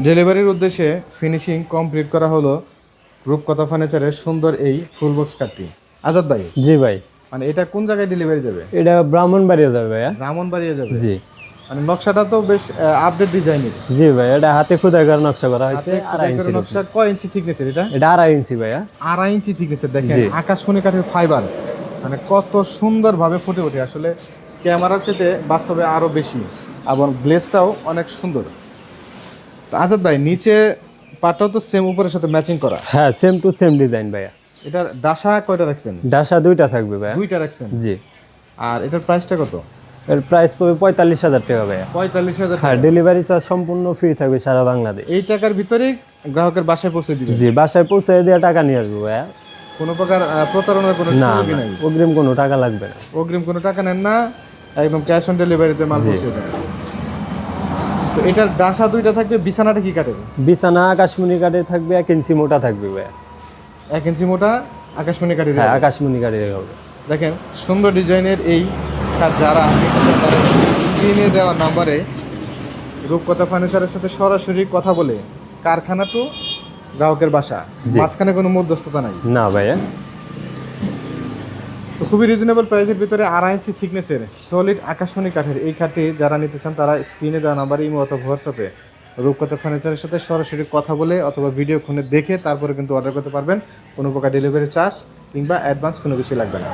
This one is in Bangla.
ডেলিভারির উদ্দেশ্যে ফিনিশিং কমপ্লিট করা হলো রূপকথা ফার্নিচারের সুন্দর এই ফুল বক্স কাটটি। আজাদ ভাই, জি ভাই, মানে এটা কোন জায়গায় ডেলিভারি যাবে? এটা ব্রাহ্মণবাড়িয়া যাবে ভাইয়া। ব্রাহ্মণবাড়িয়া যাবে? জি মানে নকশাটা তো বেশ আপডেট ডিজাইনের। জি ভাই, এটা হাতে খোদাই করে নকশা করা হয়েছে। হাতে খোদাই করে নকশা। কয় ইঞ্চি থিকনেসের এটা? এটা 2.5 ইঞ্চি ভাইয়া। 2.5 ইঞ্চি থিকনেসের। দেখেন জি। আকাশমণি কাঠের ফাইবার, মানে কত সুন্দরভাবে ফুটে ওঠে। আসলে ক্যামেরার চেয়ে বাস্তবে আরো বেশি, এবং গ্লেজটাও অনেক সুন্দর। তো আজাদ ভাই, নিচে পাটটাও তো সেম উপরের সাথে ম্যাচিং করা। হ্যাঁ, সেম টু সেম ডিজাইন ভাইয়া। এটার ডাসা কয়টা রাখছেন? ডাসা 2টা থাকবে ভাইয়া। 2টা রাখছেন। জি। আর এটার প্রাইসটা কত? এর প্রাইস পড়বে 45,000 টাকা ভাইয়া। 45,000 হ্যাঁ, টাকা। ডেলিভারি চার্জ সম্পূর্ণ ফ্রি থাকবে সারা বাংলাদেশ। এই টাকার ভিতরেই গ্রাহকের বাসায় পৌঁছে দিবেন? জি, বাসায় পৌঁছে দিয়ে টাকা নিয়ে আসবো ভাইয়া। কোনো প্রকার প্রতারণার কোনো না সুযোগই না, নাই? অগ্রিম কোনো টাকা লাগবে না। অগ্রিম কোনো টাকা নেন না, একদম ক্যাশ অন ডেলিভারিতে মাল পৌঁছে দেন। তো এটার ডাসা 2টা থাকবে। বিছানাটা কি কাঠের? বিছানা আকাশমণি কাঠের থাকবে, 1 ইঞ্চি মোটা থাকবে ভাইয়া। 1 ইঞ্চি মোটা আকাশমণি কাঠের। হ্যাঁ, আকাশমণি কাঠের হবে। দেখেন সুন্দর ডিজাইনের এই কাঠ যারা স্ক্রিনে দেওয়া নাম্বারে রূপকথা ফার্নিচারের সাথে সরাসরি কথা বলে কারখানা টু গ্রাহকের বাসা, মাঝখানে কোনো মধ্যস্থতা নাই। না ভাইয়া। তো খুবই রিজনেবল প্রাইসের ভিতরে 2.5 ইঞ্চি থিকনেসের সলিড আকাশমণি কাঠের এই কাঠটি যারা নিতে চান তারা স্ক্রিনে দেওয়া নাম্বারে ইমো অথবা হোয়াটসঅ্যাপে রূপকথা ফার্নিচারের সাথে সরাসরি কথা বলে অথবা ভিডিও ফোনে দেখে তারপরে কিন্তু অর্ডার করতে পারবেন। কোনো প্রকার ডেলিভারি চার্জ কিংবা অ্যাডভান্স কোনো কিছু লাগবে না।